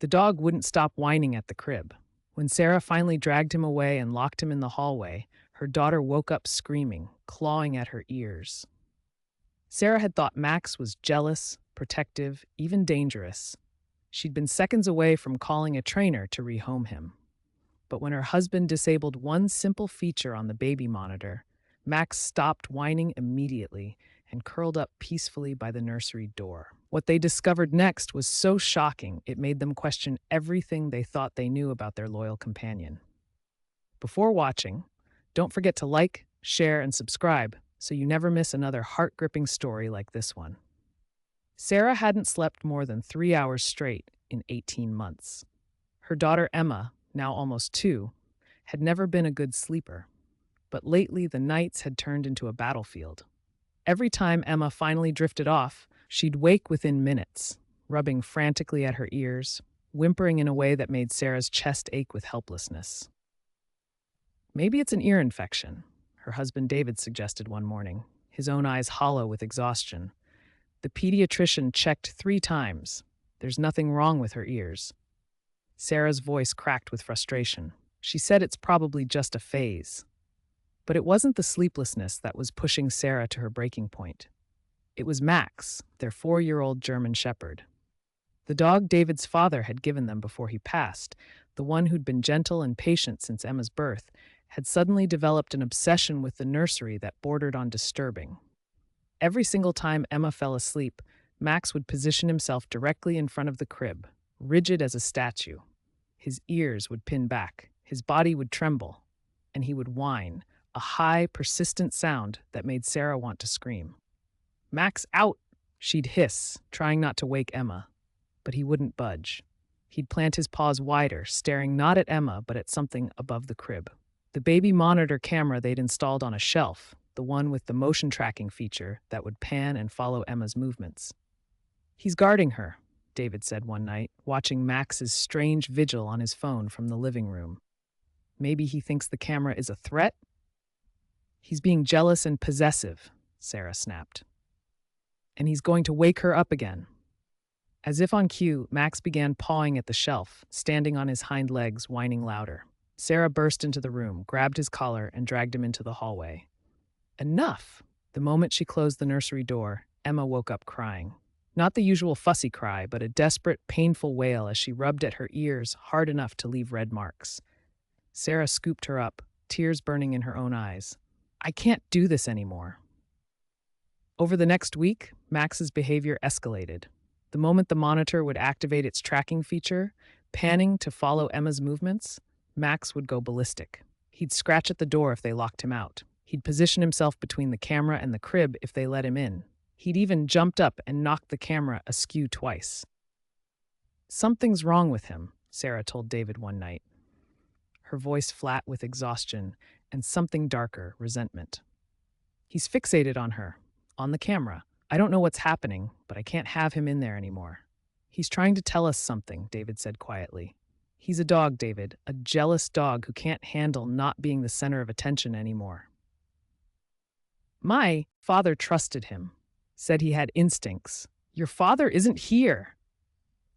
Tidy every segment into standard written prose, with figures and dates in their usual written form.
The dog wouldn't stop whining at the crib. When Sarah finally dragged him away and locked him in the hallway, her daughter woke up screaming, clawing at her ears. Sarah had thought Max was jealous, protective, even dangerous. She'd been seconds away from calling a trainer to rehome him. But when her husband disabled one simple feature on the baby monitor, Max stopped whining immediately and curled up peacefully by the nursery door. What they discovered next was so shocking it made them question everything they thought they knew about their loyal companion. Before watching, don't forget to like, share, and subscribe so you never miss another heart-gripping story like this one. Sarah hadn't slept more than 3 hours straight in 18 months. Her daughter Emma, now almost 2, had never been a good sleeper, but lately the nights had turned into a battlefield. Every time Emma finally drifted off, she'd wake within minutes, rubbing frantically at her ears, whimpering in a way that made Sarah's chest ache with helplessness. Maybe it's an ear infection, her husband David suggested one morning, his own eyes hollow with exhaustion. The pediatrician checked 3 times. There's nothing wrong with her ears. Sarah's voice cracked with frustration. She said it's probably just a phase. But it wasn't the sleeplessness that was pushing Sarah to her breaking point. It was Max, their 4-year-old German shepherd. The dog David's father had given them before he passed, the one who'd been gentle and patient since Emma's birth, had suddenly developed an obsession with the nursery that bordered on disturbing. Every single time Emma fell asleep, Max would position himself directly in front of the crib, rigid as a statue. His ears would pin back, his body would tremble, and he would whine, a high, persistent sound that made Sarah want to scream. "Max, out!" she'd hiss, trying not to wake Emma. But he wouldn't budge. He'd plant his paws wider, staring not at Emma but at something above the crib. The baby monitor camera they'd installed on a shelf, the one with the motion tracking feature that would pan and follow Emma's movements. "He's guarding her," David said one night, watching Max's strange vigil on his phone from the living room. "Maybe he thinks the camera is a threat?" "He's being jealous and possessive," Sarah snapped. "And he's going to wake her up again." As if on cue, Max began pawing at the shelf, standing on his hind legs, whining louder. Sarah burst into the room, grabbed his collar, and dragged him into the hallway. "Enough!" The moment she closed the nursery door, Emma woke up crying. Not the usual fussy cry, but a desperate, painful wail as she rubbed at her ears hard enough to leave red marks. Sarah scooped her up, tears burning in her own eyes. "I can't do this anymore." Over the next week, Max's behavior escalated. The moment the monitor would activate its tracking feature, panning to follow Emma's movements, Max would go ballistic. He'd scratch at the door if they locked him out. He'd position himself between the camera and the crib if they let him in. He'd even jumped up and knocked the camera askew twice. "Something's wrong with him," Sarah told David one night, her voice flat with exhaustion and something darker, resentment. "He's fixated on her, on the camera. I don't know what's happening, but I can't have him in there anymore." "He's trying to tell us something," David said quietly. "He's a dog, David, a jealous dog who can't handle not being the center of attention anymore." "My father trusted him, said he had instincts. Your father isn't here."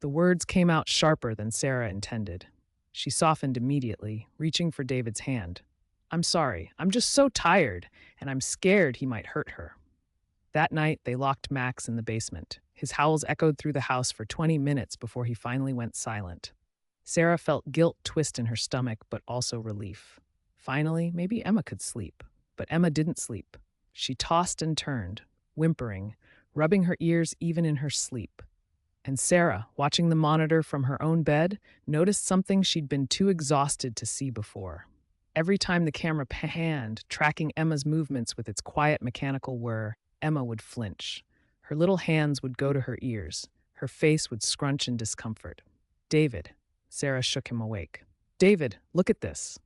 The words came out sharper than Sarah intended. She softened immediately, reaching for David's hand. "I'm sorry, I'm just so tired, and I'm scared he might hurt her." That night, they locked Max in the basement. His howls echoed through the house for 20 minutes before he finally went silent. Sarah felt guilt twist in her stomach, but also relief. Finally, maybe Emma could sleep. But Emma didn't sleep. She tossed and turned, whimpering, rubbing her ears even in her sleep. And Sarah, watching the monitor from her own bed, noticed something she'd been too exhausted to see before. Every time the camera panned, tracking Emma's movements with its quiet mechanical whir, Emma would flinch. Her little hands would go to her ears. Her face would scrunch in discomfort. "David," Sarah shook him awake. "David, look at this."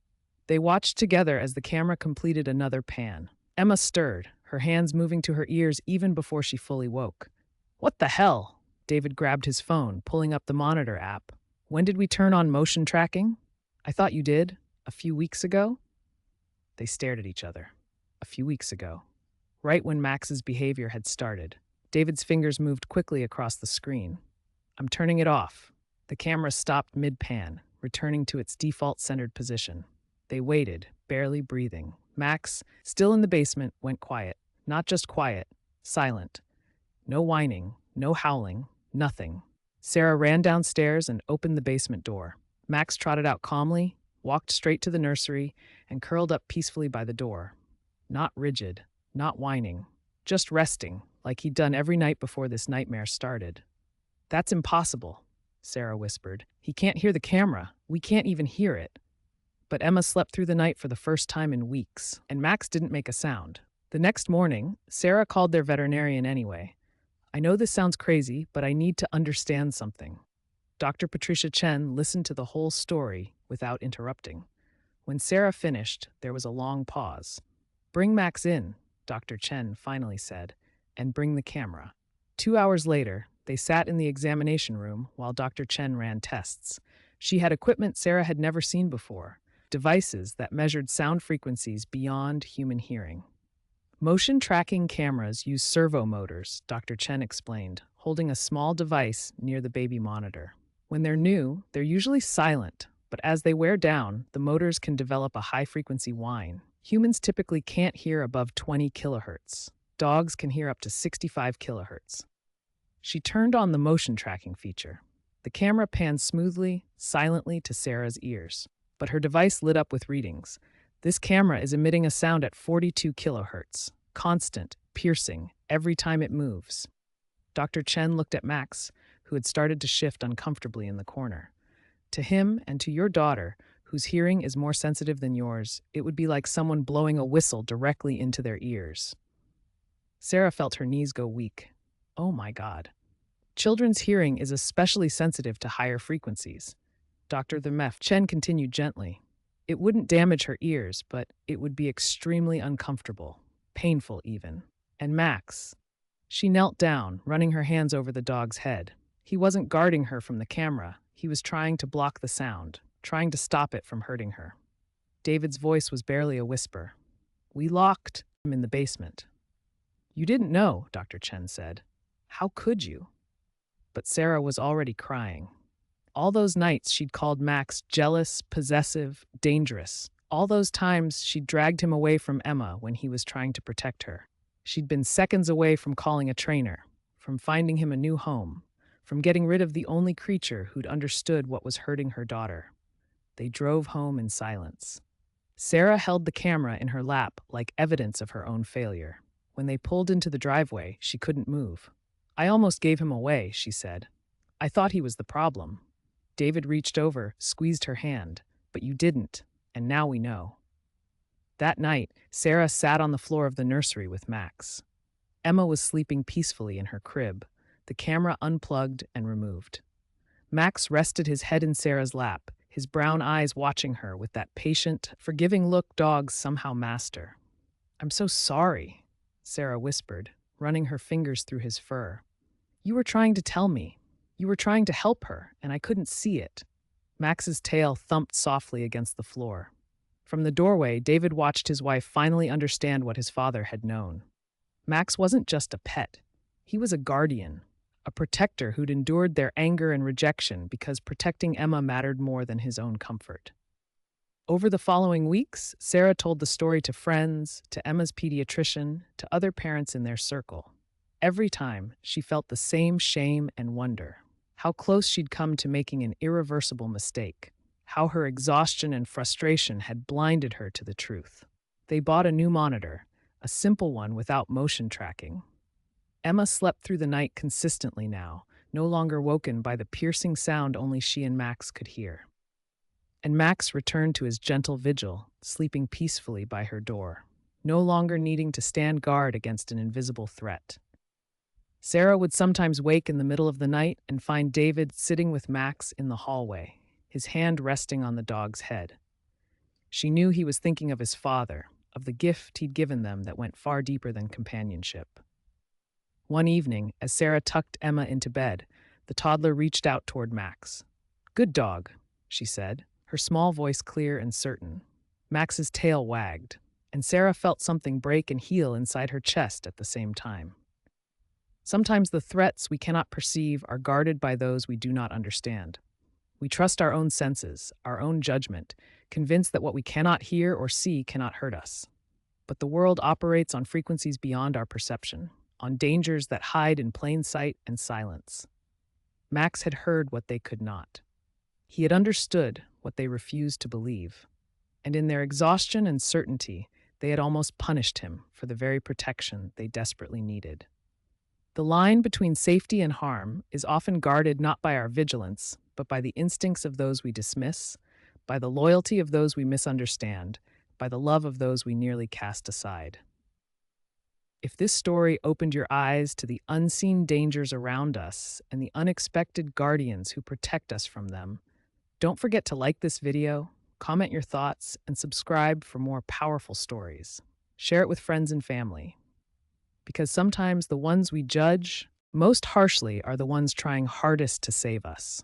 They watched together as the camera completed another pan. Emma stirred, her hands moving to her ears even before she fully woke. "What the hell?" David grabbed his phone, pulling up the monitor app. "When did we turn on motion tracking?" "I thought you did. A few weeks ago?" They stared at each other. A few weeks ago. Right when Max's behavior had started. David's fingers moved quickly across the screen. "I'm turning it off." The camera stopped mid-pan, returning to its default centered position. They waited, barely breathing. Max, still in the basement, went quiet. Not just quiet, silent. No whining, no howling, nothing. Sarah ran downstairs and opened the basement door. Max trotted out calmly, walked straight to the nursery, and curled up peacefully by the door. Not rigid, not whining, just resting, like he'd done every night before this nightmare started. "That's impossible," Sarah whispered. "He can't hear the camera. We can't even hear it." But Emma slept through the night for the first time in weeks, and Max didn't make a sound. The next morning, Sarah called their veterinarian anyway. "I know this sounds crazy, but I need to understand something." Dr. Patricia Chen listened to the whole story without interrupting. When Sarah finished, there was a long pause. "Bring Max in," Dr. Chen finally said, "and bring the camera." 2 hours later, they sat in the examination room while Dr. Chen ran tests. She had equipment Sarah had never seen before, devices that measured sound frequencies beyond human hearing. Motion tracking cameras use servo motors, Dr. Chen explained, holding a small device near the baby monitor. When they're new, they're usually silent, but as they wear down, the motors can develop a high-frequency whine. Humans typically can't hear above 20 kilohertz. Dogs can hear up to 65 kilohertz. She turned on the motion tracking feature. The camera panned smoothly, silently to Sarah's ears, but her device lit up with readings. "This camera is emitting a sound at 42 kilohertz, constant, piercing, every time it moves." Dr. Chen looked at Max, who had started to shift uncomfortably in the corner. "To him and to your daughter, whose hearing is more sensitive than yours, it would be like someone blowing a whistle directly into their ears." Sarah felt her knees go weak. Oh my God. Children's hearing is especially sensitive to higher frequencies. Dr. The Mef Chen continued gently. "It wouldn't damage her ears, but it would be extremely uncomfortable, painful even. And Max." She knelt down, running her hands over the dog's head. He wasn't guarding her from the camera. He was trying to block the sound, trying to stop it from hurting her. David's voice was barely a whisper. "We locked him in the basement." "You didn't know," Dr. Chen said. "How could you?" But Sarah was already crying. All those nights she'd called Max jealous, possessive, dangerous. All those times she'd dragged him away from Emma when he was trying to protect her. She'd been seconds away from calling a trainer, from finding him a new home, from getting rid of the only creature who'd understood what was hurting her daughter. They drove home in silence. Sarah held the camera in her lap like evidence of her own failure. When they pulled into the driveway, she couldn't move. "I almost gave him away," she said. "I thought he was the problem." David reached over, squeezed her hand. "But you didn't, and now we know." That night, Sarah sat on the floor of the nursery with Max. Emma was sleeping peacefully in her crib, the camera unplugged and removed. Max rested his head in Sarah's lap, his brown eyes watching her with that patient, forgiving look dogs somehow master. "I'm so sorry," Sarah whispered, running her fingers through his fur. "You were trying to tell me. You were trying to help her, and I couldn't see it." Max's tail thumped softly against the floor. From the doorway, David watched his wife finally understand what his father had known. Max wasn't just a pet. He was a guardian, a protector who'd endured their anger and rejection because protecting Emma mattered more than his own comfort. Over the following weeks, Sarah told the story to friends, to Emma's pediatrician, to other parents in their circle. Every time, she felt the same shame and wonder. How close she'd come to making an irreversible mistake. How her exhaustion and frustration had blinded her to the truth. They bought a new monitor, a simple one without motion tracking. Emma slept through the night consistently now, no longer woken by the piercing sound only she and Max could hear. And Max returned to his gentle vigil, sleeping peacefully by her door, no longer needing to stand guard against an invisible threat. Sarah would sometimes wake in the middle of the night and find David sitting with Max in the hallway, his hand resting on the dog's head. She knew he was thinking of his father, of the gift he'd given them that went far deeper than companionship. One evening, as Sarah tucked Emma into bed, the toddler reached out toward Max. "Good dog," she said, her small voice clear and certain. Max's tail wagged, and Sarah felt something break and heal inside her chest at the same time. Sometimes the threats we cannot perceive are guarded by those we do not understand. We trust our own senses, our own judgment, convinced that what we cannot hear or see cannot hurt us. But the world operates on frequencies beyond our perception, on dangers that hide in plain sight and silence. Max had heard what they could not. He had understood what they refused to believe. And in their exhaustion and certainty, they had almost punished him for the very protection they desperately needed. The line between safety and harm is often guarded not by our vigilance, but by the instincts of those we dismiss, by the loyalty of those we misunderstand, by the love of those we nearly cast aside. If this story opened your eyes to the unseen dangers around us and the unexpected guardians who protect us from them, don't forget to like this video, comment your thoughts, and subscribe for more powerful stories. Share it with friends and family, because sometimes the ones we judge most harshly are the ones trying hardest to save us.